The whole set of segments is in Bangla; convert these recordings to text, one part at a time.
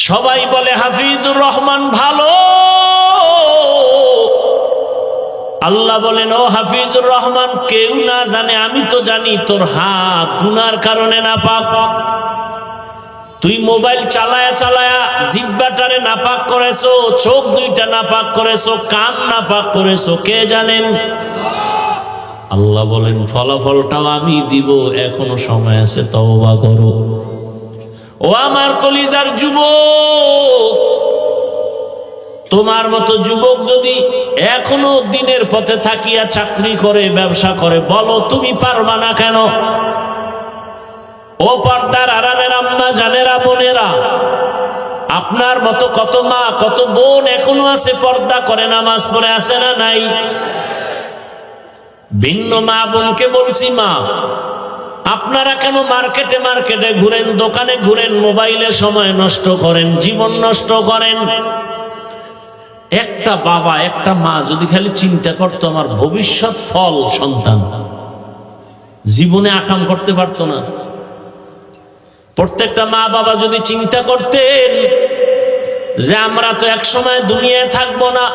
সবাই বলে হাফিজুর রহমান ভালো, আল্লাহ বলেন ও হাফিজুর রহমান, কেউ না জানে আমি তো জানি তোর হাত গুনার কারণে নাপাক। তুই মোবাইল চালায়া চালায়া জিহ্বাটারে নাপাক করেছো, চোখ দুইটা নাপাক করেছো, কান নাপাক করেছো, কে জানেন? আল্লাহ বলেন ফলাফলটাও আমি দিব, এখনো সময় আছে, তওবা করো। ও আমার কলিজার যুবক, তোমার মতো যুবক যদি এখনো দিনের পথে থাকিয়া চাকরি করে, ব্যবসা করে, বলো তুমি পারবা না কেন? ও পর্দার আড়ালের আম্মা জানেরা, বোনেরা, আপনার মতো কত মা কত বোন এখনো আছে, পর্দা করে, নামাজ পড়ে, আছে না নাই? ভিন্ন মা বোনকে বলছি, মা আপনারা কেন মার্কেটে মার্কেটে ঘুরেন, দোকানে ঘুরেন, মোবাইলে সময় নষ্ট করেন, জীবন নষ্ট করেন? একটা বাবা একটা মা যদি খালি চিন্তা করতো আমার ভবিষ্যৎ ফল সন্তান, জীবনে আকাম করতে পারতো না। প্রত্যেকটা মা বাবা যদি চিন্তা করতেন যে আমরা তো এক সময় দুনিয়ায় থাকবো না,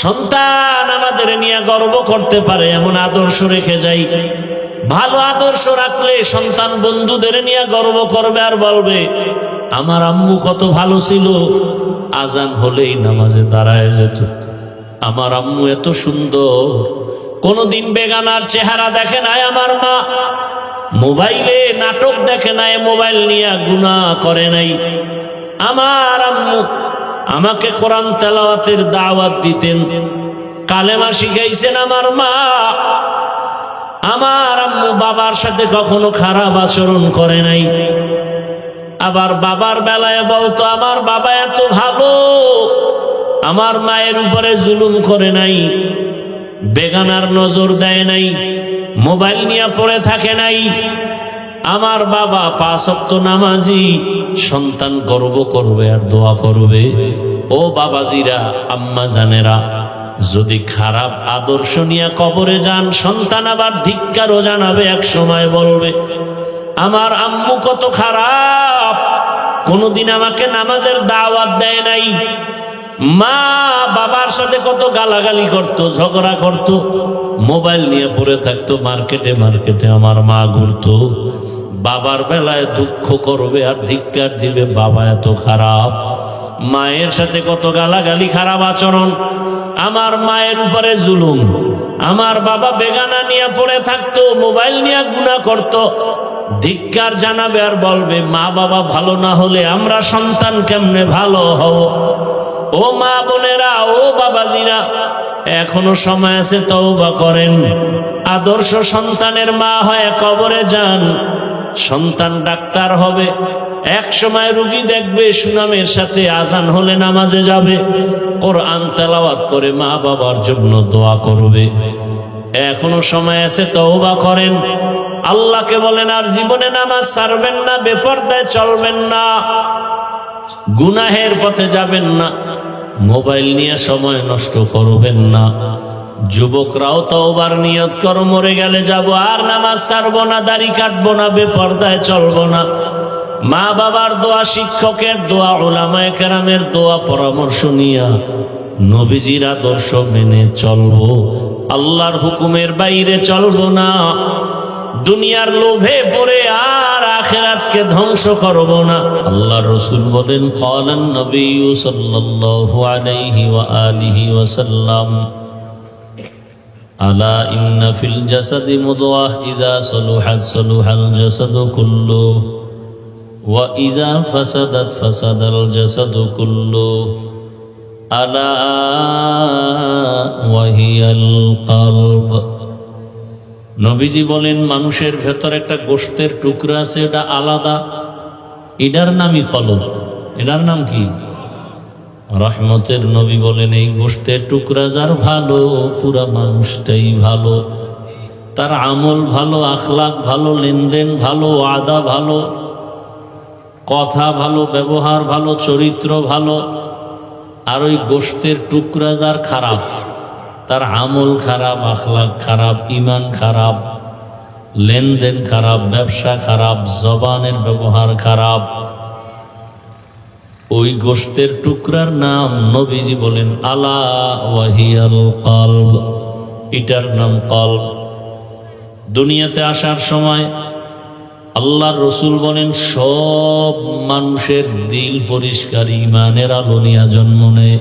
সন্তান আমাদের নিয়ে গর্ব করতে পারে এমন আদর্শ রেখে যাই। ভালো আদর্শ রাখলে সন্তান বন্ধুদের নিয়ে গর্ব করবে আর বলবে আমার আম্মু কত ভালো ছিল, আজান হলেই নামাজে দাঁড়ায় যেত, আমার আম্মু এত সুন্দর, কোনদিন বেগানার চেহারা দেখে নাই আমার মা, মোবাইলে নাটক দেখে নাই, মোবাইল নিয়ে গুনাহ করে নাই, আমার আম্মু আমাকে কোরআন তেলাওয়াতের দাওয়াত দিতেন, কালেমা শিখাইছেন আমার মা, আমার আম্মু বাবার সাথে কখনো খারাপ আচরণ করে নাই। আবার বাবার বেলায় বলতো আমার বাবা এত ভালো, আমার মায়ের উপরে জুলুম করে নাই, বেগানার নজর দেয় নাই, মোবাইল নিয়ে পড়ে থাকে নাই, আমার বাবা 5 ওয়াক্ত নামাজি। সন্তান গর্ব করবে আর দোয়া করবে। ও বাবাজিরা, আম্মা জানেরা, যদি খারাপ আদর্শ নিয়ে কবরে যান, সন্তান আবার ধিক্কারও জানাবে, এক সময় বলবে আমার আম্মু কত খারাপ, কোনদিন আমাকে নামাজের দাওয়াত দেয় নাই, মা বাবার সাথে কত গালাগালি করত, ঝগড়া করত, মোবাইল নিয়ে পড়ে থাকতো, মার্কেটে মার্কেটে আমার মা ঘুরতো। বাবার বেলায় দুঃখ করবে আর ধিক্কার দিবে, বাবা এত খারাপ, মায়ের সাথে কত গালাগালি, খারাপ আচরণ, আমার মায়ের উপরে জুলুম, আমার বাবা বেগানা নিয়ে পড়ে থাকতো, মোবাইল নিয়ে গুনাহ করত, ধিক্কার জানাবে আর বলবে মা বাবা ভালো না হলে আমরা সন্তান কেমনে ভালো হব? ও মা বোনেরা, ও বাবাজিরা, এখনো সময় আছে, তওবা করেন। আদর্শ সন্তানের মা হয়ে কবরে যান, সন্তান ডাক্তার হবে, এক সময় রোগী দেখবে, সুনামের সাথে আজান হলে নামাজে যাবে, কোরআন তেলাওয়াত করে মা বাবার জন্য দোয়া করবে। এখনো সময় আছে, তওবা করেন। আল্লাহকে বলেন আর জীবনে নামাজ ছাড়বেন না, বেপরদায় চলবেন না, গুনাহের পথে যাবেন না, মোবাইল নিয়ে সময় নষ্ট করবেন না। যুবকরাও তওবার নিয়ত করো, মরে গেলে যাব, আর নামাজ ছাড়বো না, দাড়ি কাটবো না, বেপরদায় চলবো না। মা বাবার দোয়া, শিক্ষকের দোয়া, উলামায়ে কেরামের দোয়া, পরামর্শ নিয়া নবীজির আদর্শ মেনে চলবো, আল্লাহর হুকুমের বাইরে চলবো না, দুনিয়ার লোভে পড়ে আর আখিরাতকে ধ্বংস করব না। আল্লাহর রাসূল বলেন ক্বালান নবী সাল্লাল্লাহু আলাইহি ওয়া আলিহি ওয়াসাল্লাম আলা ইন্না ফিল জাসাদি মুদওয়াহ ইযা সালুহাত সালুহাল জাসাদু কুল্লুহু ওয়া ইযা ফাসাদাত ফাসাদাল জাসাদু কুল্লুহু আলা ওয়া হিয়াল কলব। নবীজি বলেন মানুষের ভেতর একটা গোশতের টুকরা আছে, এটা আলাদা, এটার নামই কলব। এটার নাম কি? রহমতের নবী বলেন এই গোশতের টুকরা যার ভালো, পুরা মানুষটাই ভালো, তার আমল ভালো, আখলাক ভালো, লেনদেন ভালো, ওয়াদা ভালো, কথা ভালো, ব্যবহার ভালো, চরিত্র ভালো। আর ওই গোশতের টুকরা যার খারাপ, তার আমল খারাপ, আখলাক খারাপ, ঈমান খারাপ, লেনদেন খারাপ, ব্যবসা খারাপ, জবানের ব্যবহার খারাপ, ওই গোশতের টুকরার নাম নবীজি বলেন আলা ওয়াহিয়াল কলব, এটার নাম কলব। দুনিয়াতে আসার সময় আল্লাহর রসুল বলেন সব মানুষের দিল পরিষ্কার ঈমানের আলো নিয়ে জন্ম নেয়।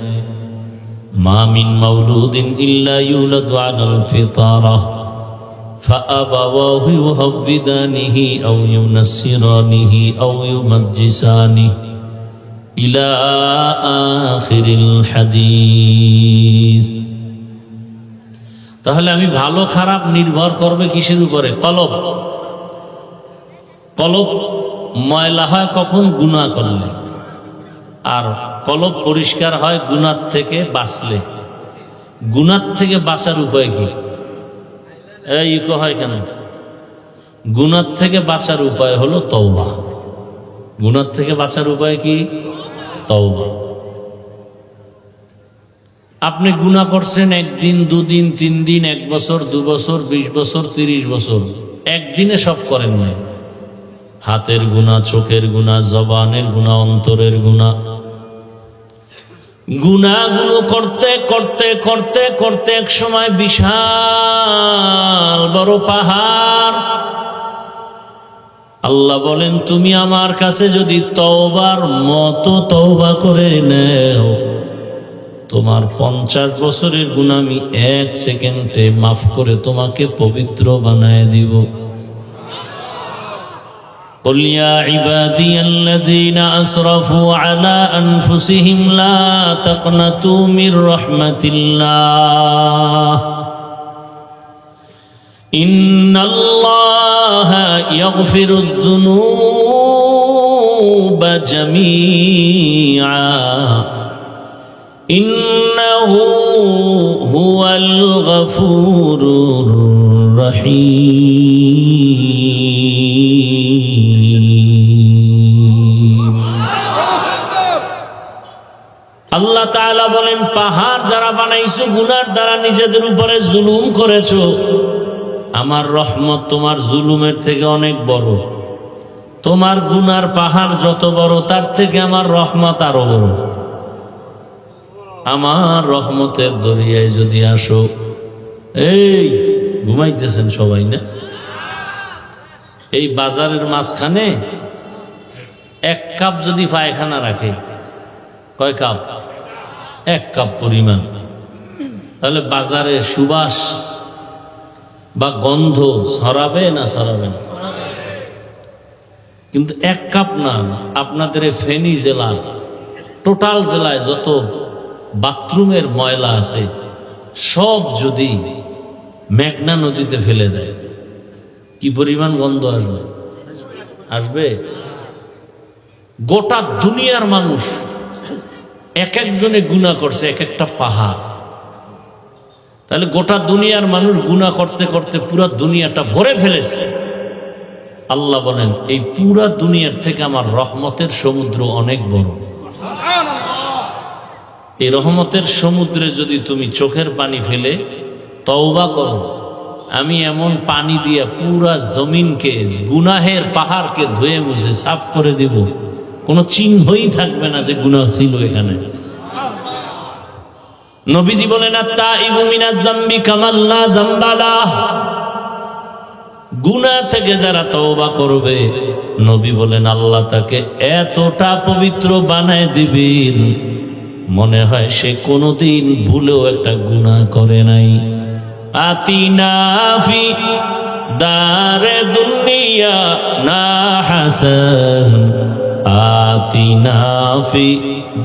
মা মিন মাউলুদিন ইল্লা ইউলাদু আলাল ফিতরাহ ফাআবাওয়াহু ইউহাব্বিদানিহি আও ইউনাসসিরানিহি আও ইউমাজ্জিসানিহি ইলা আখিরিল হাদিস। তাহলে আমি ভালো খারাপ নির্ভর করবে কিসের উপরে? কলব। কলব ময়লা হয় কখন? গুনাহ করলে। আর কলব পরিষ্কার হয় গুনাহ থেকে বাঁচলে। গুনাহ থেকে বাঁচার উপায় কি? এই ইকো হয় কেন? গুনাহ থেকে বাঁচার উপায় হলো তওবা। গুনাহ থেকে বাঁচার উপায় কি? তওবা। আপনি গুনাহ করছেন একদিন, দুদিন, 3 দিন, 1 বছর, 2 বছর, 20 বছর, 30 বছর, একদিনে সব করেন নাই। হাতের গুনাহ, চোখের গুনাহ, জবানের গুনাহ, অন্তরের গুনাহ। গুনাহগুলো করতে করতে করতে করতে এক সময় বিশাল বড় পাহাড়। আল্লাহ বলেন তুমি আমার কাছে যদি তওবার মতো তওবা করে নেও, তোমার 50 বছরের গুনাহ আমি 1 সেকেন্ডে মাফ করে তোমাকে পবিত্র বানায় দিব। قل يا عبادي الذين أسرفوا على أنفسهم لا تقنطوا من رحمة الله إن الله يغفر الذنوب جميعا إنه هو الغفور الرحيم। আল্লাহ তাআলা বলেন পাহাড় যারা বানাইছো গুনার দ্বারা নিজেদের উপরে জুলুম করেছো, আমার রহমত তোমার জুলুমের থেকে অনেক বড়। তোমার গুনার পাহাড় যত বড় তার থেকে আমার রহমত আরো বড়। আমার রহমতের দরিয়ায় যদি আসো, এই ঘুমাইতেছেন সবাই না? এই বাজারের মাঝখানে 1 কাপ যদি পায়খানা রাখে, কয় কাপ? 1 কাপ পরিমাণ, তাহলে বাজারে সুবাস বা গন্ধ ছড়াবে না ছড়াবে না? কিন্তু 1 কাপ না, আপনাদের ফেনী জেলার টোটাল জেলায় যত বাথরুমের ময়লা আছে সব যদি মেঘনা নদীতে ফেলে দেয়, কি পরিমাণ গন্ধ আসবে? আসবে। গোটা দুনিয়ার মানুষ এক একজনে গুনাহ করছে, এক একটা পাহাড়। তাহলে গোটা দুনিয়ার মানুষ গুনাহ করতে করতে পুরা দুনিয়াটা ভরে ফেলেছে। আল্লাহ বলেন এই পুরা দুনিয়ার থেকে আমার রহমতের সমুদ্র অনেক বড়। এই রহমতের সমুদ্রে যদি তুমি চোখের পানি ফেলে তওবা করো, আমি এমন পানি দিয়ে পুরা জমিনকে, গুনাহের পাহাড়কে ধুয়ে মুছে সাফ করে দিব, কোনো চিহ্নই থাকবে না যে গুনাহ ছিল এখানে। নবীজি বলেন আত-তাইবু মিনাজ যামবি কামান লা যামবা লাহ, গুনাহ থেকে যারা তওবা করবে, নবী বলেন আল্লাহ তাকে এতটা পবিত্র বানায় দিবেন মনে হয় সে কোনোদিন ভুলেও একটা গুনাহ করে নাই। আতিনা ফি দারে দুনিয়া না হাসান, আতিনা ফি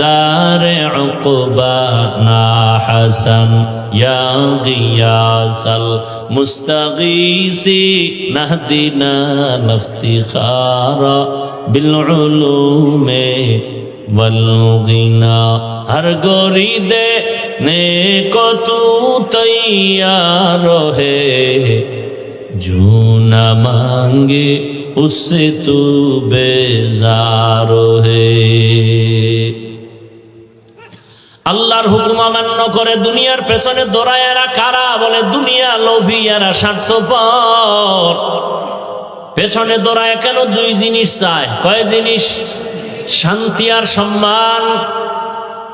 দারে উকবা না হাসান, ইয়া গিয়াসাল মুস্তাগীসি নাহদিনা লফতিখারা বিল উলুমে वल गिना हर गोरी दे ने को तू तैयार है, जो न मांगे उससे तू बेजार है। আল্লাহর হুকুম অমান্য করে দুনিয়ার পেছনে দৌড়ায় এরা কারা? বলে দুনিয়া লোভী, এরা স্বার্থপর। পেছনে দৌড়ায় কেন? 2 জিনিস চায়। কয় জিনিস? শান্তি আর সম্মান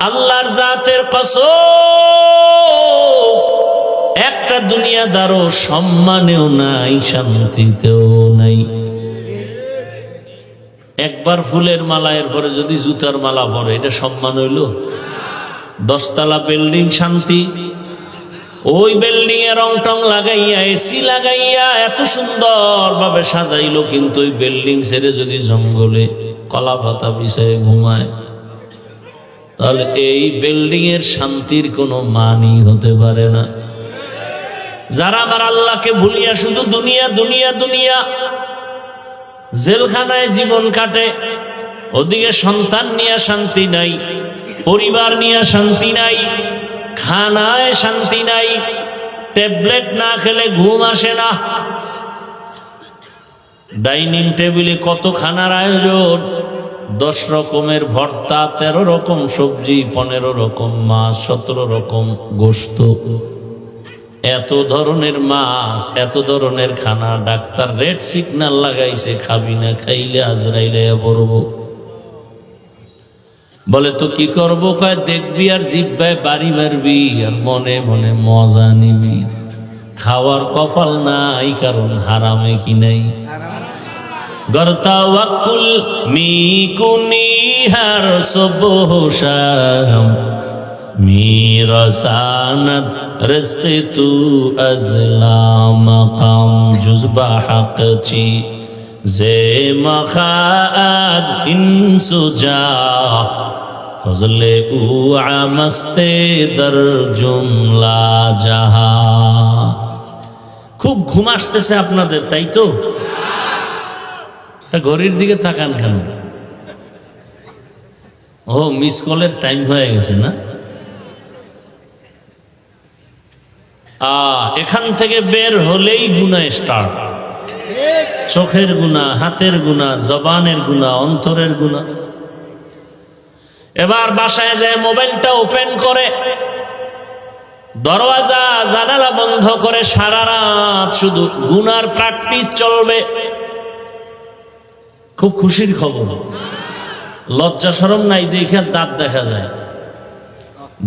আল্লাহর জাতের কসম, একটা দুনিয়াদারও সম্মানেও নাই, শান্তিতেও নাই। একবার ফুলের মালা, এরপরে যদি জুতার মালা পরে, এটা সম্মান হইল? 10 তলা বিল্ডিং শান্তি, ওই বিল্ডিং এ রং টং লাগাইয়া এসি লাগাইয়া এত সুন্দর ভাবে সাজাইলো, কিন্তু ওই বিল্ডিং ছেড়ে যদি জঙ্গলে কলা পাতা বিছায় ঘুমায়, তাহলে এই বিল্ডিং এর শান্তির কোনো মানই হতে পারে না। যারা আমার আল্লাহকে ভুলিয়া শুধু দুনিয়া দুনিয়া দুনিয়া, জেলখানায় জীবন কাটে, ওদিকে সন্তান নিয়ে শান্তি নাই, পরিবার নিয়ে শান্তি নাই, খানায় শান্তি নাই, ট্যাবলেট না খেলে ঘুম আসে না। ডাইনিং টেবিলে কত খানার আয়োজন, 10 রকমের ভর্তা, 13 রকম সবজি, 15 রকম মাছ, 17 রকম গোশত, এত ধরনের মাছ, এত ধরনের খানা। ডাক্তার রেড সিগন্যাল লাগাইছে, খাবি না, খাইলে আজরাইলে পড়ব। বলে তো কি করব? কয় দেখবি আর জিহ্বায় বাড়ি মারবি আর মনে মনে মজা নিবি। খাওয়ার কপাল নাই, কারণ হারামে কি নাই। গরতাওয়াক্কুল মিকুনি হার সুবহ শাম, মিরাসানাত রিজকি তু আজলা মাকাম, জুজবা হাকচি জে মখাজ ইনসুজা, ফজলে উ আমস্তে দর জুমলা জাহা। খুব ঘুম আসতেছে আপনাদের, তাই তো? ঘড়ির দিকে তাকান কেন? ও, মিস কলের টাইম হয়ে গেছে না? এখান থেকে বের হলেই গুনাহ স্টার্ট। চোখের গুনাহ, হাতের গুনাহ, জবানের গুনাহ, অন্তরের গুনাহ। এবার বাসায় যায় মোবাইলটা ওপেন করে, দরওয়াজা জানালা বন্ধ করে সারা রাত শুধু গুনার প্র্যাকটিস চলবে। খুব খুশির খবর, লজ্জা শরম নাই দেখে দাঁত দেখা যায়।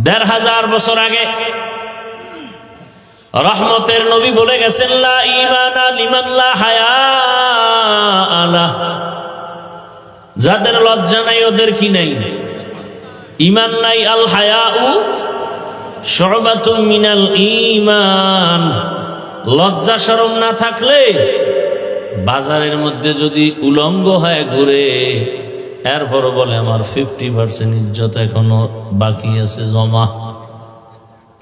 1500 বছর আগে রহমতের নবী বলে গেছেন, লা ঈমানা লিমান লা হায়া আলা, যাদের লজ্জা নাই ওদের কি নাই? ঈমান নাই। আল হায়াউ শুবাতুম মিনাল ঈমান, লজ্জা শরম না থাকলে বাজারের মধ্যে যদি উলঙ্গ হয় ঘুরে, এরপর বলে আমার 50% ইজ্জত এখনো বাকি আছে জমা।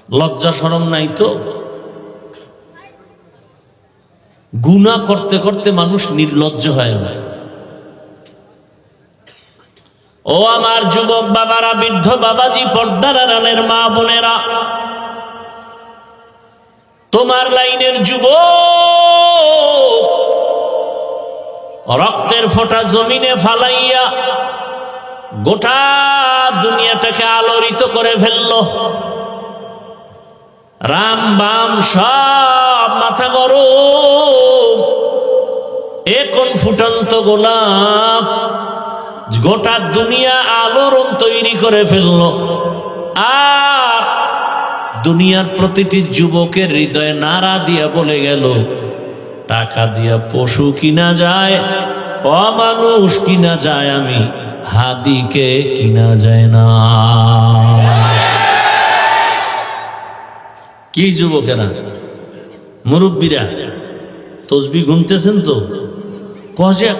লজ্জা শরম নাই তো। গুনাহ করতে করতে মানুষ নির্লজ্জ হয়ে যায়। ও আমার যুবক বাবারা, বৃদ্ধ বাবাজি, পর্দার আড়ালের মা বোনেরা, তোমার লাইনের যুবক রক্তের ফোঁটা জমিনে ফালাইয়া গোটা দুনিয়াটাকে আলোড়িত করে ফেলল। রাম বাম সব মাথা গরম, এ কোন ফুটন্ত গোলাপ, গোটা দুনিয়া আলোড়ন তৈরি করে ফেলল। আর দুনিয়ার প্রতিটি যুবকের হৃদয়ে নাড়া দিয়া বলে গেল, টাকা দিয়া পশু কিনা যায়, অমানুষ কিনা যায়, আমি হাদিকে কিনা যায় না। কি যুবকেরা, মুরব্বীরা, তসবিহ গুনতেছেন তো?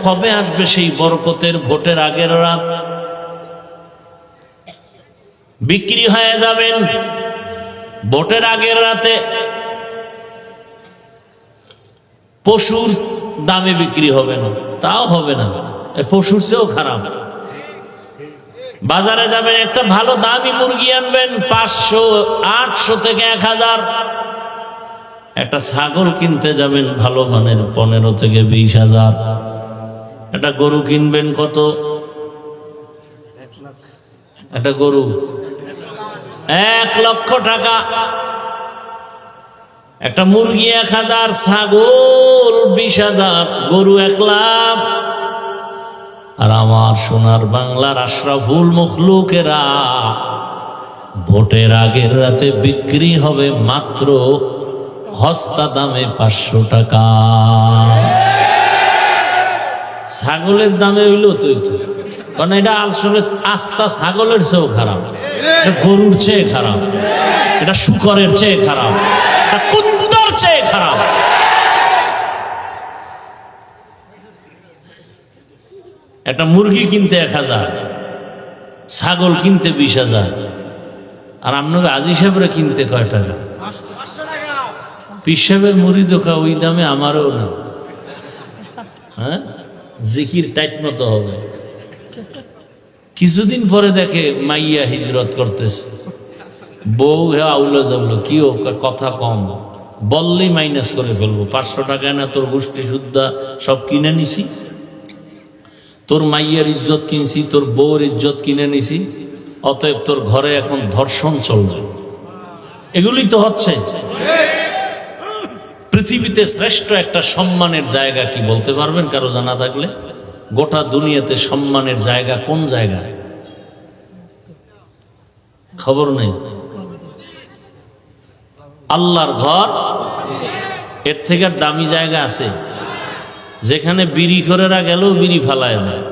কবে আসবে সেই বরকতের ভোটের আগের রাত? বিক্রি হয়ে যাবেন ভোটের আগের রাতে, পশুর দামে বিক্রি হবে না, তাও হবে না, পশুর চেয়েও খারাপ। বাজারে যাবেন, একটা ভালো দামি মুরগি আনবেন 500, 800 থেকে 1000। একটা ছাগল কিনতে যাবেন ভালো মানের 15 থেকে 20,000। একটা গরু কিনবেন কত? একটা গরু 1 লক্ষ টাকা। একটা মুরগি 1000, ছাগল 20,000, গরু 1 লাখ। আর আমার সোনার বাংলার আশরাফুল মখলুকেরা ভোটের আগের রাতে বিক্রি হবে মাত্র হস্তা দামে 500 টাকা। ছাগলের দামে হইলো তো, কারণ এটা আসলে আস্তা ছাগলের চেয়েও খারাপ, এটা গরুর চেয়ে খারাপ, এটা শুকরের চেয়ে খারাপ, এটা কুত্তার চেয়ে খারাপ। একটা মুরগি কিনতে 1000, ছাগল কিনতে 20,000, আর আপনাকে আজি সাহেবরা কিনতে কয় টাকা? পীর সাহেবের মুড়ি দোকা ওই দামে আমারও না। হ্যাঁ, জিকির টাইট মতো হবে। কিছুদিন পরে দেখে মাইয়া হিজরত করতেছে, বউ হ্যাঁ আউলা যাবলো, কি কথা কম বললেই মাইনাস করে ফেলবো। 500 টাকা না তোর গোষ্ঠী শুদ্ধা সব কিনে নিছি, তোর মাইয়ার ইজ্জত কিনছি, তোর বউর ইজ্জত কিনে নিছি, অতএব তোর ঘরে এখন ধর্ষণ চলবে। এগুলি তো হচ্ছে। পৃথিবীতে শ্রেষ্ঠ একটা সম্মানের জায়গা কি বলতে পারবেন কারো জানা থাকলে? গোটা দুনিয়াতে সম্মানের জায়গা কোন জায়গায়? খবর নেই। আল্লাহর ঘর, এর থেকে আর দামি জায়গা আছে? যেখানে বিড়ি করেরা গেলেও বিড়ি ফালায় দেয়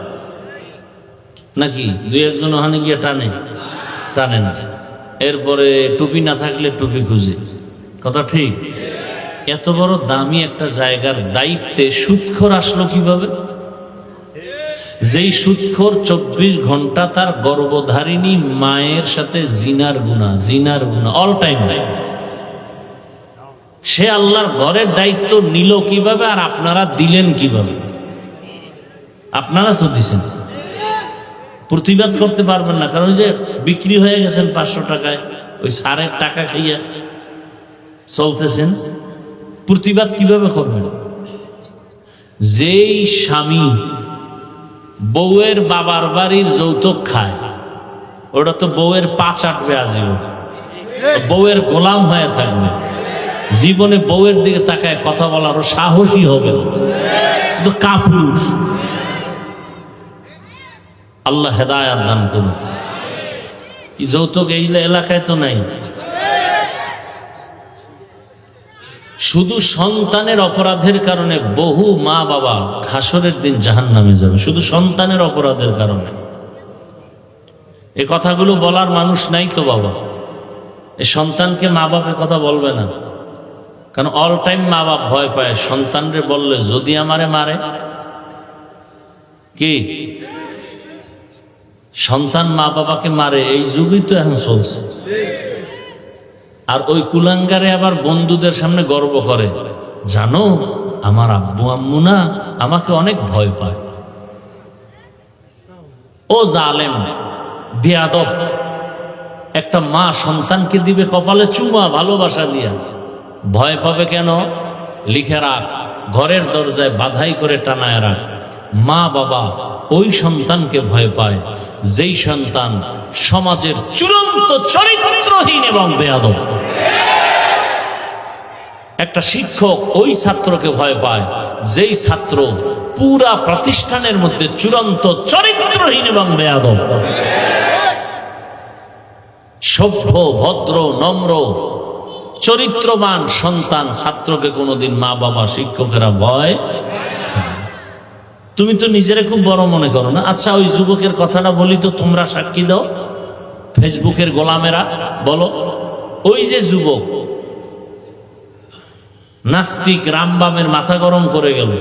নাকি? 2-1 ওখানে গিয়ে টানে না। এরপরে টুপি না থাকলে টুপি খুঁজে, কথা ঠিক? এত বড় দামি একটা জায়গার দায়িত্বে সুদখোর আসলো কিভাবে? যেই সুদখোর 24 ঘন্টা তার গর্ভধারিণী মায়ের সাথে জিনার গুনাহ অল টাইম নাই, সে আল্লাহর ঘরের দায়িত্ব নিল কিভাবে? আর আপনারা দিলেন কিভাবে? আপনারা তো দিছেন, প্রতিবাদ করতে পারবেন না, কারণ যে বিক্রি হয়ে গেছেন 500 টাকায়, ওই সারের টাকা খাইয়া চলতেছেন। প্রতিবাদ কিভাবে করবেন? যেই স্বামী বউয়ের বাবার বাড়ির যৌতুক খায়, ওটা তো বউয়ের পা চাটবে আজীবন, বউয়ের গোলাম হয়ে থাকবে, জীবনে বউয়ের দিকে তাকায় কথা বলারও সাহসী হবে না, তো কাপুরুষ। আল্লাহ হেদায়াত দান করুন। যৌতুক এই এলাকায় তো নাই। শুধু সন্তানের অপরাধের কারণে বহু মা বাবা হাসরের দিন জাহান্নামে যাবে, শুধু সন্তানের অপরাধের কারণে। এই কথাগুলো বলার মানুষ নাই তো বাবা। এই সন্তানকে মা বাপে কথা বলবে না, কারণ অল টাইম মা বাপ ভয় পায় সন্তানরে বললে যদি আমারে মারে। কি সন্তান মা বাবাকে মারে? এই যুগই তো এখন চলছে। আর ওই কুলাঙ্গারে আবার বন্ধুদের সামনে গর্ব করে, জানো আমার আব্বু আম্মু না আমাকে অনেক ভয় পায়। ও জালেম বেয়াদব, একটা মা সন্তানকে দিবে কপালে চুমা ভালোবাসা দিয়া, ভয় পাবে কেন? লিখে রাখ, ঘরের দরজায় বাধাই করে টানায় রাখ। মা বাবা ওই সন্তানকে ভয় পায় যেই সন্তান সমাজের চূড়ান্ত চরিত্রহীন এবং বেয়াদব। একটা শিক্ষক ওই ছাত্রকে ভয় পায় যেই ছাত্র পুরা প্রতিষ্ঠানের মধ্যে চূড়ান্ত চরিত্রহীন এবং বেয়াদব। সভ্য ভদ্র নম্র চরিত্রবান সন্তান ছাত্রকে কোনোদিন মা বাবা শিক্ষকেরা ভয়। তুমি তো নিজেরা খুব বড় মনে করো না? আচ্ছা ওই যুবকের কথাটা বলি তো, তোমরা সাক্ষী দাও, ফেসবুকের গোলামেরা বলো। ওই যে যুবক নাস্তিক রামবামের মাথা গরম করে গেল,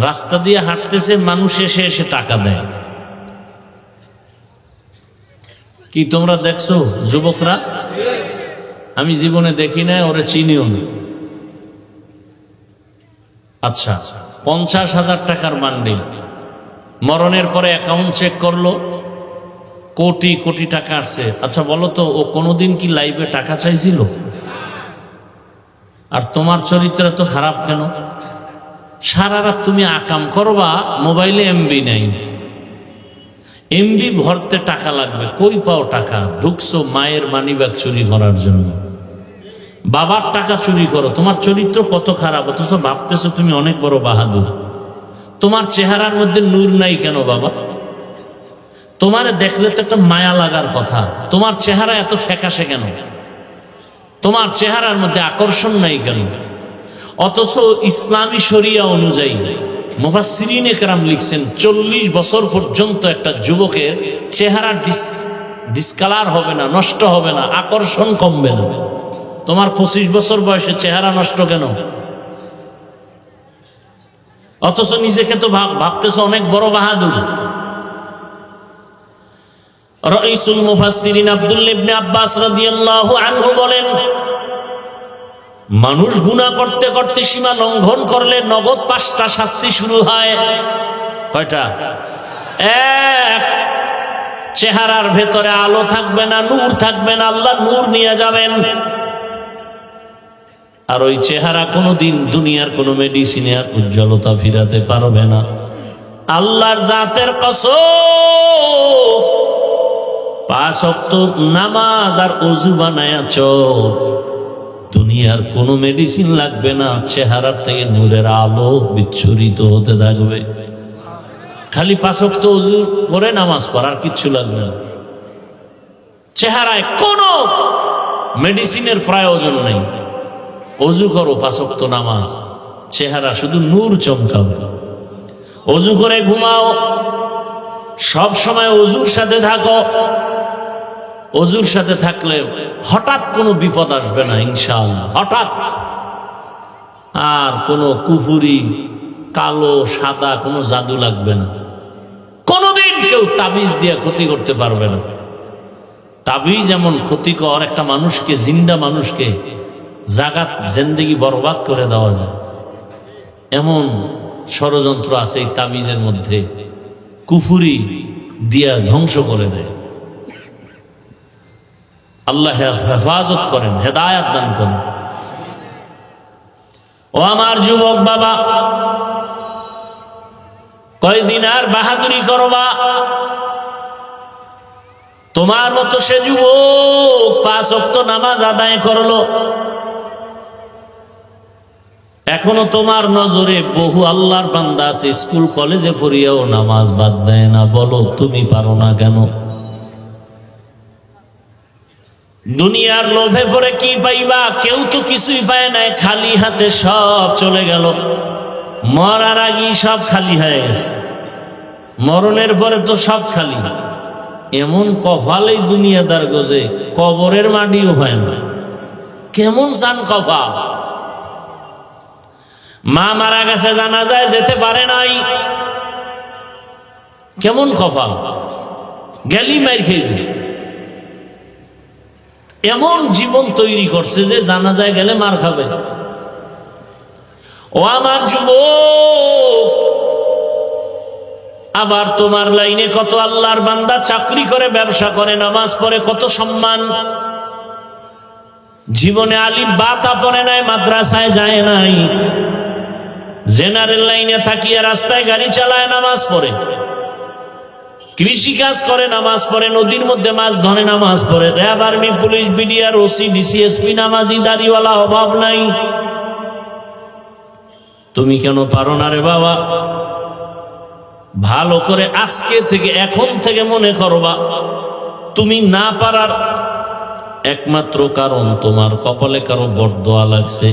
রাস্তা দিয়ে হাঁটতেছে, মানুষ এসে এসে টাকা দেয়। কি তোমরা দেখছো যুবকরা? আমি জীবনে দেখি না, ওরে চিনিও না। আচ্ছা 50,000 টাকার বান্ডিল, মরণের পরে অ্যাকাউন্ট চেক করলো, কোটি কোটি টাকা আসছে। আচ্ছা বলো তো, ও কোনোদিন কি লাইভে টাকা চাইছিল? আর তোমার চরিত্র তো খারাপ কেন? সারা রাত তুমি আকাম করবা, মোবাইলে এমবি নাই, এমবি ভরতে টাকা লাগবে, কই পাও টাকা? ঢুকছো মায়ের মানিব্যাগ চুরি করার জন্য, বাবার টাকা চুরি করো। তোমার চরিত্র কত খারাপ, অথচ ভাবতেছো তুমি অনেক বড় বাহাদুর। তোমার চেহারার মধ্যে নূর নাই কেন বাবা? তোমারে দেখলে তো একটা মায়া লাগার কথা, তোমার চেহারা এত ফ্যাকাশে কেন? তোমার চেহারার মধ্যে আকর্ষণ নাই কেন? অথচ ইসলামী শরিয়া অনুযায়ী মুফাসসিরিনে কেরাম লিখছেন 40 বছর পর্যন্ত একটা যুবকের চেহারা ডিসকালার হবে না, নষ্ট হবে না, আকর্ষণ কমবে না। তোমার 25 বছর বয়সে চেহারা নষ্ট কেন? অথচ নিজেকে তো ভাবতেছো অনেক বড় বাহাদুর। রাইসুল মুফাসসিরিন আব্দুল্লাহ ইবনে আব্বাস রাদিয়াল্লাহু আনহু বলেন, মানুষ গুনাহ করতে করতে সীমা লঙ্ঘন করলে নগদ 5টা শাস্তি শুরু হয়। কয়টা? এক, চেহারার ভেতরে আলো থাকবে না, নূর থাকবে না, আল্লাহ নূর নিয়ে যাবেন। আর ওই চেহারা কোনোদিন দুনিয়ার কোনো মেডিসিনে আর উজ্জ্বলতা ফিরাতে পারবে না। আল্লাহর জাতের কসম, 5 ওয়াক্ত নামাজ আর ওযু বানায়াছ, দুনিয়ার কোনো মেডিসিন লাগবে না, চেহারার থেকে নূরের আলো বিচ্ছুরিত হতে থাকবে। খালি 5 ওয়াক্ত ওযু করে নামাজ পড়ার কিচ্ছু লাগবে না। চেহারায় কোনো মেডিসিনের প্রয়োজন নেই। ওযু করো, 5 ওয়াক্ত নামাজ, চেহারা শুধু নূর চমকাবে। ওযু করে ঘুমাও, সব সময় ওযুর সাথে থাকো। ওযুর সাথে থাকলে হঠাৎ কোনো বিপদ আসবে না ইনশাআল্লাহ, হঠাৎ। আর কোনো কুফুরি, কালো সাদা কোনো জাদু লাগবে না। কোনোদিন কেউ তাবিজ দিয়ে ক্ষতি করতে পারবে না। তাবিজ এমন ক্ষতিকর, একটা মানুষকে, জিন্দা মানুষকে জাগাত জিন্দেগি বরবাদ করে দেওয়া যায়, এমন ষড়যন্ত্র আছে এই তাবিজের মধ্যে। কুফুরি দিয়া ধ্বংস করে দেয়। আল্লাহ হেফাজত করেন, হেদায়াত দান করেন। ও আমার যুবক বাবা, কয়দিন আর বাহাদুরি করবা? তোমার মতো সে যুবক 5 ওয়াক্ত নামাজ আদায় করলো, এখনো তোমার নজরে বহু আল্লাহর বান্দা আছে স্কুল কলেজে পড়িয়াও নামাজ বাদ দেয় না। বলো তুমি পারো না কেন? দুনিয়ার লোভে পড়ে কি পাইবা? কেউ তো কিছুই পায় নাই, খালি হাতে সব চলে গেল। মরার আগেই সব খালি হয়ে গেছে, মরণের পরে তো সব খালি। এমন কপালেই দুনিয়াদার গজে, কবরের মাটিও হয় না। কেমন চান কপাল! মা মারা গেছে, জানাজায় যেতে পারে নাই, কেমন কপাল! গেলি মাইর খেয়ে এমন জীবন তৈরি করছে যে জানাজায় গেলে মার খাবে। ও আমার যুবক, আবার তোমার লাইনে কত আল্লাহর বান্দা চাকরি করে, ব্যবসা করে, নামাজ পড়ে, কত সম্মান। জীবনে আলিফ বাতা পড়ে নাই, মাদ্রাসায় যায় নাই, জেনারেল লাইনে থাকিয়া রাস্তায় গাড়ি চালায়, নামাজ পড়ে, কৃষি কাজ করে, নামাজ পড়ে, নদীর মধ্যে মাছ ধরে, নামাজ পড়ে, RAB, army, police, BDR, OC, DC SP, নামাজি, দাড়িওয়ালা, অভাব নাই। তুমি কেন পারো না রে বাবা? ভালো করে আজকে থেকে, এখন থেকে মনে করবা, তুমি না পারার একমাত্র কারণ তোমার কপালে কারো বরদোয়া লাগছে।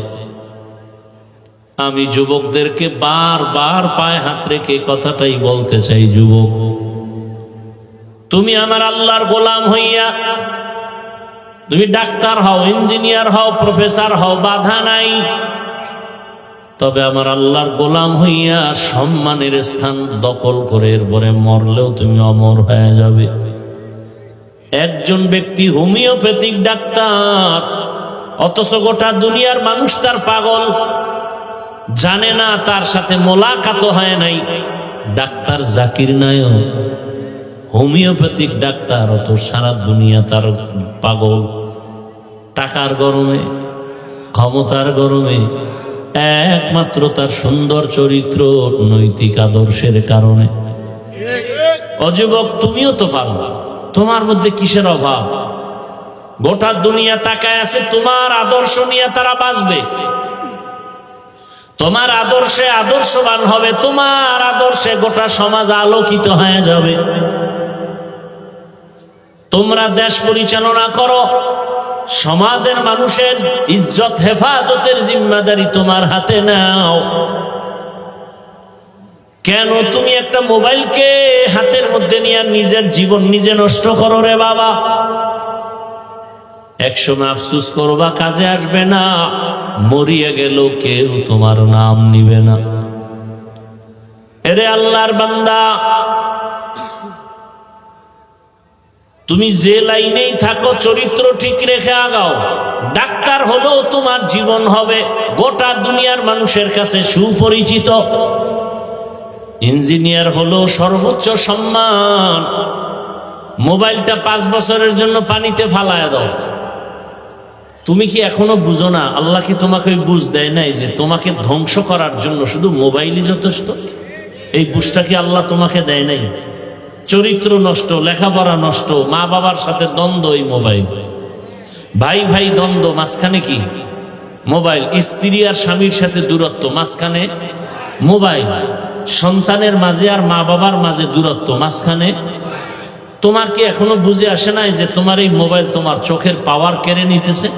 আমি যুবকদেরকে বারবার পায়ে হাত রেখে কথাটাই বলতে চাই, যুবক, তুমি আমার আল্লাহর গোলাম হইয়া, তুমি ডাক্তার হও, ইঞ্জিনিয়ার হও, প্রফেসর হও, বাধা নাই। তবে আমার আল্লাহর গোলাম হইয়া সম্মানের স্থান দখল করে এরপরে মরলেও তুমি অমর হয়ে যাবে। একজন ব্যক্তি হোমিওপ্যাথিক ডাক্তার, অথচ গোটা দুনিয়ার মানুষ তার পাগল, জানে না, তার সাথে মোলাকাত হয় নাই। Doctor Zakir Naik homeopathic doctor, অত সারা দুনিয়া তার পাগল। টাকার গরমে, ক্ষমতার গরমে, একমাত্র তার সুন্দর চরিত্র, নৈতিক আদর্শের কারণে। অযুবক, তুমিও তো পারো, তোমার মধ্যে কিসের অভাব? গোটা দুনিয়া তাকায় আছে তোমার আদর্শ নিয়ে, তারা বাঁচবে। তোমার আদর্শে আদর্শবান হবে, তোমার আদর্শে গোটা সমাজ আলোকিত হয়ে যাবে। তোমরা দেশ পরিচালনা করো, সমাজের মানুষের ইজ্জত হেফাজতের জিম্মাদারি তোমার হাতে নাও। কেন তুমি একটা মোবাইলকে হাতের মধ্যে নিয়ে নিজের জীবন নিজে নষ্ট করো রে বাবা? একসময় আফসুস করবা, কাজে আসবে না। মরিয়া গেল কেউ তোমার নাম নিবে না। এরে আল্লাহর বান্দা, তুমি যে লাইনেই থাকো চরিত্র ঠিক রেখে আগাও। ডাক্তার হলেও তোমার জীবন হবে গোটা দুনিয়ার মানুষের কাছে সুপরিচিত। ইঞ্জিনিয়ার হলো সর্বোচ্চ সম্মান। মোবাইলটা 5 বছরের জন্য পানিতে ফালায় দাও। তুমি কি এখনো বুঝো না? আল্লাহ কি তোমাকে বুঝ দেয় নাই যে তোমাকে ধ্বংস করার জন্য শুধু মোবাইলই যথেষ্ট? এই বুঝটা কি আল্লাহ তোমাকে দেয় নাই? চরিত্র নষ্ট, লেখাপড়া নষ্ট, মা বাবার সাথে দ্বন্দ্ব, এই মোবাইল। ভাই ভাই দ্বন্দ্ব, মাঝখানে কি মোবাইল। স্ত্রী আর স্বামীর সাথে দূরত্ব, মাঝখানে মোবাইল। সন্তানের মাঝে আর মা বাবার মাঝে দূরত্ব, মাঝখানে। তোমার কি এখনো বুঝে আসে নাই যে তোমার এই মোবাইল তোমার চোখের পাওয়ার কেড়ে নিতেছে?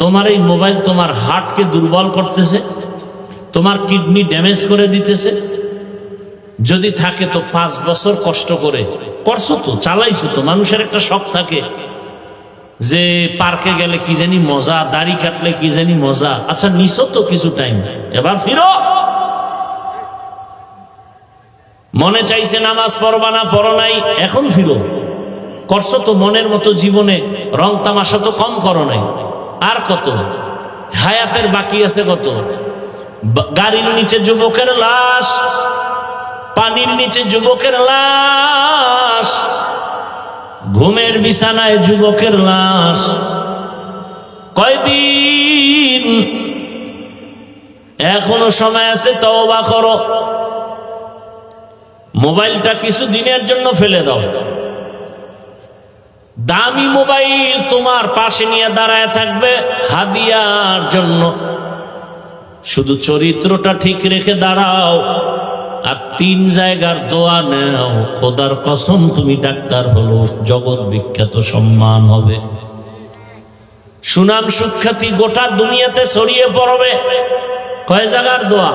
তোমার এই মোবাইল তোমার হার্টকে দুর্বল করতেছে, তোমার কিডনি ড্যামেজ করে দিতেছে। যদি থাকে তো 5 বছর কষ্ট করে করছো তো, চালাইছো তো। মানুষের একটা শখ থাকে যে পার্কে গেলে কি জানি মজা, দাড়ি কাটলে কি জানি মজা। আচ্ছা নিছো তো কিছু টাইম, এবার ফিরো। মনে চাইছে নামাজ পড়বা না, পড়ো নাই, এখন ফিরো। করছো তো মনের মতো, জীবনে রং তামাশা তো কম করো নাই। আর কত হায়াতের বাকি আছে, কত। গাড়ির নিচে যুবকের লাশ, পানির নিচে যুবকের লাশ, ঘুমের বিছানায় যুবকের লাশ। কয়দিন এখনো সময় আছে, তওবা করো। মোবাইলটা কিছু দিনের জন্য ফেলে দাও। দামি মোবাইল তোমার পাশে নিয়ে দাঁড়ায় থাকবে হাদিয়ার জন্য। শুধু চরিত্রটা ঠিক রেখে দাঁড়াও, আর 3 জায়গার দোয়া নাও। খোদার কসম, তুমি ডাক্তার হলো জগৎ বিখ্যাত, সম্মান হবে, সুনাম সুখ্যাতি গোটা দুনিয়াতে ছড়িয়ে পড়বে। কয় জায়গার দোয়া?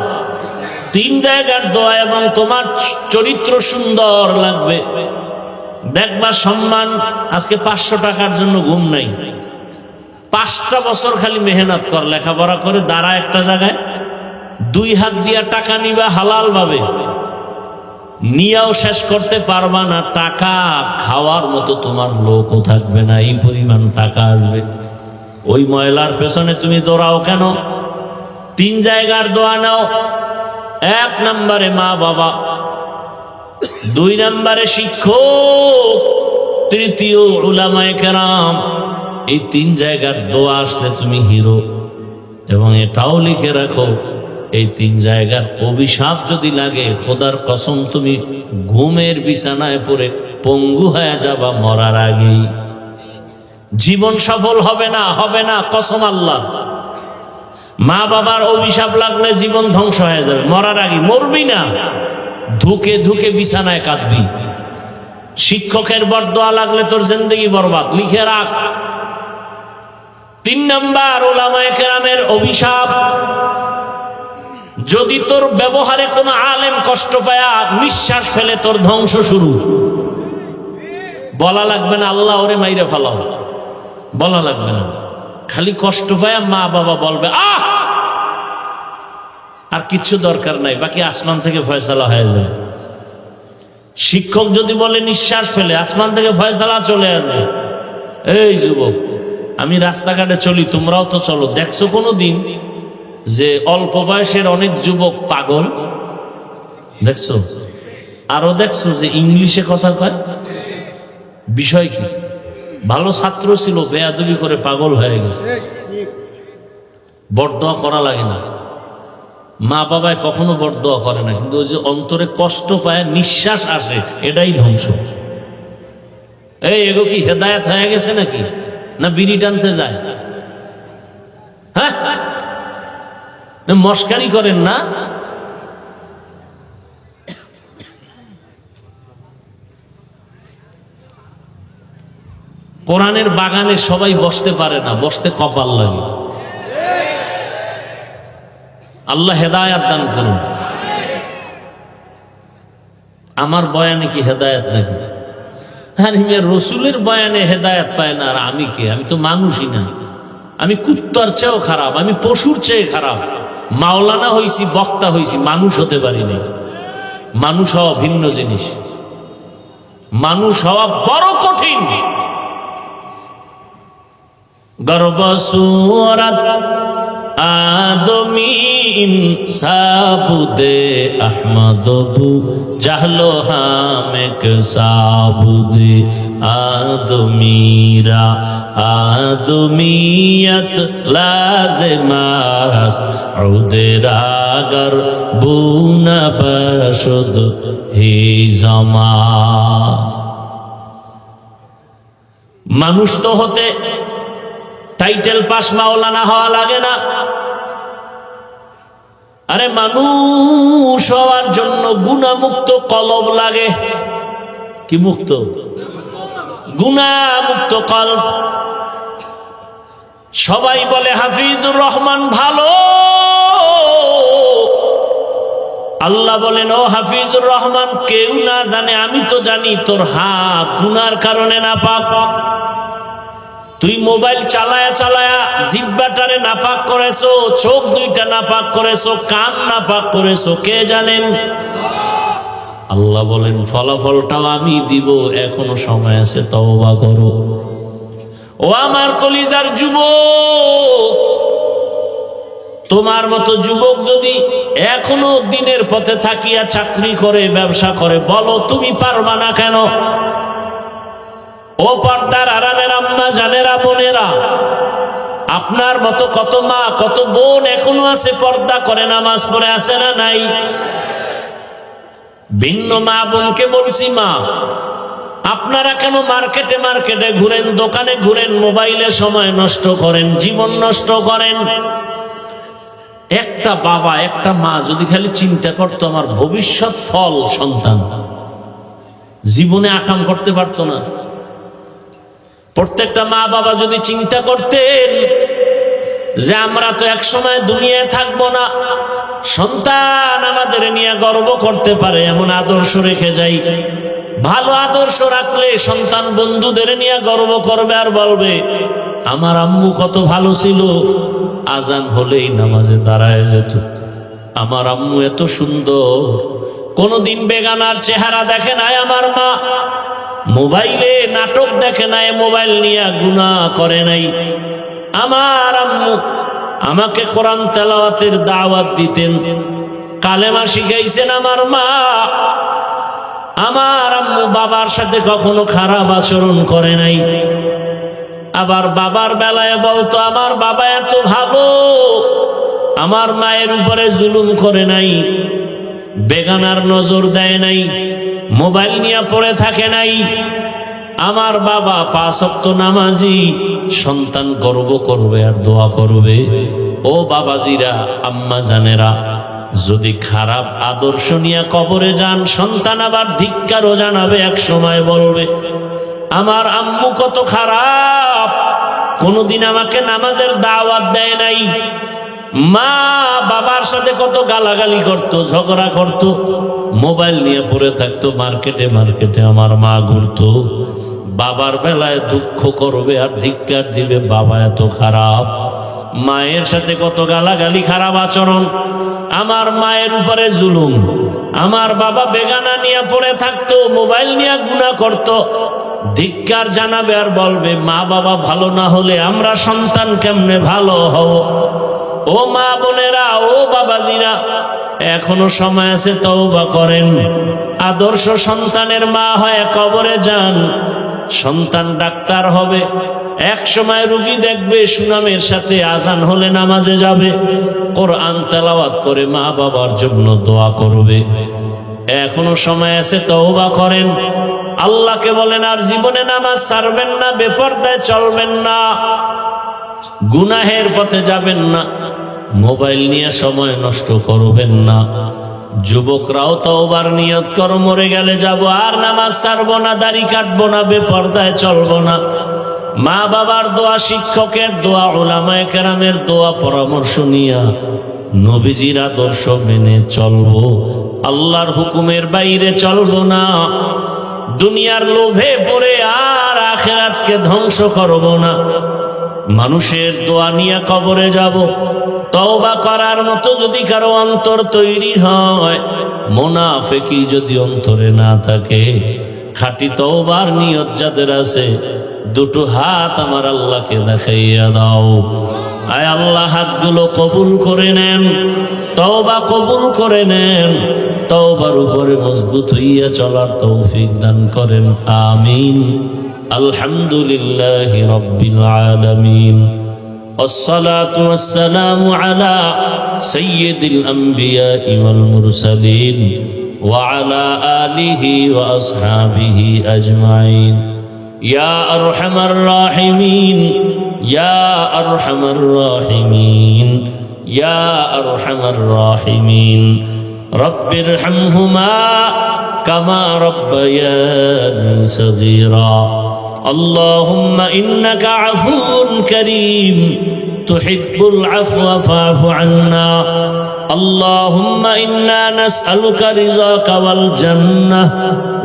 3 জায়গার দোয়া। এবং তোমার চরিত্র সুন্দর লাগবে, দেখবা সম্মান। আজকে 500 টাকার জন্য ঘুম নাই। 5টা বছর খালি মেহনত কর, লেখাপড়া করে দাঁড়া একটা জায়গায়। 2 হাত দিয়া টাকা নিবা হালাল ভাবে, নিয়াও শেষ করতে পারবা না। টাকা খাওয়ার মতো তোমার লোকও থাকবে না, এই পরিমাণ টাকা আসবে। ওই ময়লার পেছনে তুমি দৌড়াও কেন? 3 জায়গার দোয়া নাও। 1 নম্বরে মা বাবা, 2 নম্বরে শিক্ষক, 3য় উলামায়ে কেরাম। এই 3 জায়গার দোয়া আসলে তুমি হিরো। এবং এটাও লিখে রাখো, এই 3 জায়গার অভিশাপ যদি লাগে, খোদার কসম তুমি ঘুমের বিছানায় পড়ে পঙ্গু হয়ে যাবা মরার আগেই। জীবন সফল হবে না, হবে না, কসম আল্লাহ। মা বাবার অভিশাপ লাগলে জীবন ধ্বংস হয়ে যাবে মরার আগে। মরবি না, ধুকে ধুকে বিছানায় কাঁদবি। শিক্ষকের বরদোয়া লাগলে তোর জিন্দেগি বরবাদ, লিখে রাখ। 3 নাম্বার উলামায়ে কেরামের অভিশাপ। যদি তোর ব্যবহারে কোনো আলেম কষ্ট পায়, নিঃশ্বাস ফেলে, তোর ধ্বংস শুরু। বলা লাগবে না আল্লাহ ওরে মাইরে ফেলাও, বলা লাগবে না। খালি কষ্ট পায় মা বাবা বলবে আহ, আর কিচ্ছু দরকার নাই, বাকি আসমান থেকে ফয়সালা হয়ে যায়। শিক্ষক যদি বলে নিঃশ্বাস ফেলে, আসমান থেকে ফয়সালা চলে আসবে। এই যুবক, আমি রাস্তাঘাটে চলি, তোমরাও তো চলো। দেখছো কোনো দিন যে অল্প বয়সের অনেক যুবক পাগল? দেখছো? আরো দেখছো যে ইংলিশে কথা কয়? বিষয় কি? ভালো ছাত্র ছিল, বেয়াদবি করে পাগল হয়ে গেছে। বরদোয়া করা লাগে না, মা বাবায় কখনো বরদোয়া করে না, কিন্তু ওই যে অন্তরে কষ্ট পায়, নিঃশ্বাস আসে, এটাই ধ্বংস। এগো কি হেদায়েত হয়ে গেছে নাকি? না বিড়ি টানতে যায়? হ্যাঁ, মস্কারি করেন না। কোরআনের বাগানে সবাই বসতে পারে না, বসতে কপাল লাগে। আল্লাহ হেদায়াত দান করুন। আমার বয়ানে কি হেদায়াত নাকি? হ্যাঁ, রসুলের বয়ানে হেদায়াত পায় না, আর আমি কি? আমি তো মানুষই না, আমি কুত্তার চেয়েও খারাপ, আমি পশুর চেয়ে খারাপ। মাওলানা হইছি, বক্তা হইছি, মানুষ হতে পারি না। মানুষ হওয়া ভিন্ন জিনিস, মানুষ হওয়া বড় কঠিন। গর্ব সুরাত আদমি ইনসাবুদে আহমদবু জাহলো হামেক সাবুদে আদমিরা আদমিয়ত লাজমাস উদেরাগর বুনা বশুদ হি জামাস। মানুষ তো হতে টাইটেল পাস মাওলানা হওয়া লাগে না। আরে মানুষ হওয়ার জন্য গুনাহমুক্ত কলব লাগে। কি মুক্ত? গুনাহমুক্ত কলব। সবাই বলে হাফিজুর রহমান ভালো, আল্লাহ বলেন ও হাফিজুর রহমান, কেউ না জানে, আমি তো জানি তোর হাত গুনার কারণে নাপাক। তুই মোবাইল চালায়া চালায়া জিহ্বাটারে নাপাক করেছো, চোখ দুইটা নাপাক করেছো, কান নাপাক করেছো, কে জানেন? আল্লাহ বলেন ফলাফলটাও আমি দিব, এখনো সময় আছে, তওবা করো। ও আমার কলিজার যুবক, তোমার মতো যুবক যদি এখনো দিনের পথে থাকিয়া চাকরি করে, ব্যবসা করে, বলো তুমি পারবা না কেন? ও পর্দার আড়ালের আম্মা জানেরা, বোনেরা, আপনার মতো কত মা কত বোন এখনো আছে, পর্দা করে নামাজ পড়ে, আছে না নাই? ভিন্ন মা বোনকে বলছি, মা আপনারা কেন মার্কেটে মার্কেটে ঘুরেন, দোকানে ঘুরেন, মোবাইলে সময় নষ্ট করেন, জীবন নষ্ট করেন? একটা বাবা একটা মা যদি খালি চিন্তা করতো আমার ভবিষ্যৎ ফল সন্তান, জীবনে আকাম করতে পারতো না। প্রত্যেকটা মা বাবা যদি চিন্তা করতেন যে আমরা তো এক সময় দুনিয়ায় থাকবো না, সন্তান আমাদের নিয়ে গর্ব করতে পারে এমন আদর্শ রেখে যাই। ভালো আদর্শ রাখলে সন্তান বন্ধুদের নিয়ে গর্ব করবে আর বলবে আমার আম্মু কত ভালো ছিল, আজান হলেই নামাজে দাঁড়ায় যেত, আমার আম্মু এত সুন্দর, কোনদিন বেগানার চেহারা দেখে নাই আমার মা, মোবাইলে নাটক দেখে নাই, মোবাইল নিয়ে গুনাহ করে নাই, আমার আম্মু আমাকে কোরআন তেলাওয়াতের দাওয়াত দিতেন, কালেমা শিখাইছেন আমার মা, আমার আম্মু বাবার সাথে কখনো খারাপ আচরণ করে নাই। আবার বাবার বেলায় বলতো আমার বাবা এত ভালো, আমার মায়ের উপরে জুলুম করে নাই, বেগানার নজর দেয় নাই, মোবাইল নিয়ে পড়ে থাকে নাই, আমার বাবা 5 ওয়াক্ত নামাজি। সন্তান গর্ব করবে আর দোয়া করবে। ও বাবাজিরা, আম্মা জানেরা, যদি খারাপ আদর্শ নিয়ে কবরে যান, সন্তান আবার ধিক্কারও জানাবে, এক সময় বলবে আমার আম্মু কত খারাপ, কোনদিন আমাকে নামাজের দাওয়াত দেয় নাই, মা বাবার সাথে কত গালাগালি করত, ঝগড়া করত, মোবাইল নিয়ে পড়ে থাকতো, মার্কেটে মার্কেটে আমার মা ঘুরতো। বাবার বেলায় দুঃখ করবে আর ধিক্কার দিবে, বাবা এত খারাপ, মায়ের সাথে কত গালাগালি, খারাপ আচরণ, আমার মায়ের উপরে জুলুম, আমার বাবা বেগানা নিয়ে পড়ে থাকতো, মোবাইল নিয়ে গুনাহ করত, ধিক্কার জানাবে আর বলবে মা বাবা ভালো না হলে আমরা সন্তান কেমনে ভালো হব। ও মা বোনেরা, ও বাবাজিরা, এখনো সময় আছে, তওবা করেন। আদর্শ সন্তানের মা হয়ে কবরে যান, সন্তান ডাক্তার হবে, এক সময় রোগী দেখবে, সুনামের সাথে আজান হলে নামাজে যাবে, কোরআন তেলাওয়াত করে মা বাবার জন্য দোয়া করবে। এখনো সময় আছে, তওবা করেন। আল্লাহকে বলেন আর জীবনে নামাজ ছাড়বেন না, বেপরদায় চলবেন না, গুনাহের পথে যাবেন না। মোবাইল নিয়ে সময় নষ্ট করবেন না। যুবকরাও তওবার নিয়ত করো, মরে গেলে যাব, আর নামাজ ছাড়বো না, দাড়ি কাটবো না, বেপরদায় চলবো না। মা বাবার দোয়া, শিক্ষকের দোয়া, উলামায়ে কেরামের দোয়া পরামর্শ নিয়া নবীজির আদর্শ মেনে চলবো। আল্লাহর হুকুমের বাইরে চলবো না। দুনিয়ার লোভে পড়ে আর আখিরাতকে ধ্বংস করব না। মানুষের দোয়া নিয়ে কবরে যাব। তওবা করার মতো যদি কারো অন্তর তৈরি হয়, মুনাফিকি যদি অন্তরে না থাকে, খাঁটি তওবার নিয়ত যাদের আছে, দুটো হাত আমার আল্লাহকে দেখাইয়া দাও। আয় আল্লাহ, হাতগুলো কবুল করে নেন, তওবা কবুল করে নেন, তওবার উপরে মজবুত হইয়া চলার তৌফিক দান করেন। আমিন। আলহামদুলিল্লাহি রাব্বিল আলামিন। والصلاة والسلام على سيد الأنبياء والمرسلين وعلى آله وأصحابه أجمعين يا أرحم الراحمين يا أرحم الراحمين يا أرحم الراحمين رب ارحمهما كما ربياني صغيرا اللهم إنك عفو كريم تحب العفو فاعف عنا اللهم إنا نسألك رضاك والجنة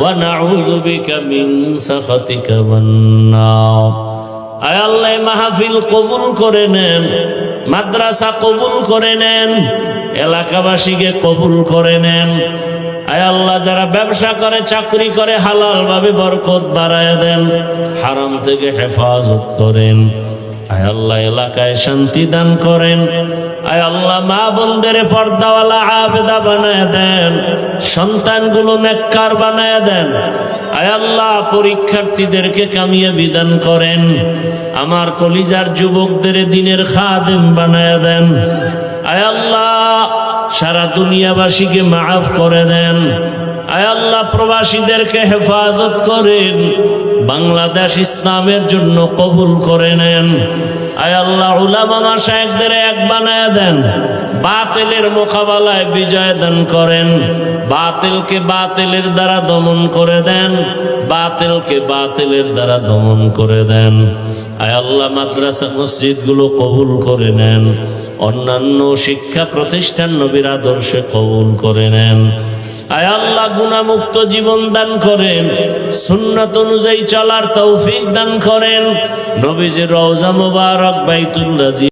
ونعوذ بك من سخطك والنار আয় আল্লাহ, মাহফিল কবুল করে নেন, মাদ্রাসা কবুল করে নেন, এলাকাবাসীকে কবুল করে নেন। আয় আল্লাহ, যারা ব্যবসা করে, চাকরি করে, হালাল ভাবে বরকত বাড়ায় দেন, হারাম থেকে হেফাজত করেন। আয় আল্লাহ, এলাকায় শান্তি দান করেন। আয় আল্লাহ, মা বোনদের পর্দাওয়ালা আবেদা বানায় দেন, সন্তানগুলো নেককার বানায় দেন। আয় আল্লাহ, পরীক্ষার্থীদেরকে কামিয়াবি দান করেন। আমার কলিজার যুবকদের দিনের খাদেম বানায় দেন। আয় আল্লাহ, সারা দুনিয়াবাসীকে মাফ করে দেন। আয় আল্লাহ, প্রবাসীদেরকে হেফাজত করেন। বাংলাদেশ ইসলামের জন্য কবুল করে নেন। আয় আল্লাহ, উলামা মাশায়েখদের এক বানায় দেন। বাতিলের মোকাবেলায় বিজয় দান করেন। বাতিলকে বাতিলের দ্বারা দমন করে দেন। বাতিলকে বাতিলের দ্বারা দমন করে দেন। আয় আল্লাহ, মাদ্রাসা মসজিদগুলো কবুল করে নেন। অন্যান্য শিক্ষা প্রতিষ্ঠান নবীর আদর্শে কবুল করে নেন। আয় আল্লাহ, গুনাহমুক্ত জীবন দান করেন। সুন্নাত অনুযায়ী চলার তৌফিক দান করেন। নবীজির রওজা মুবারক বাইতুল্লাহ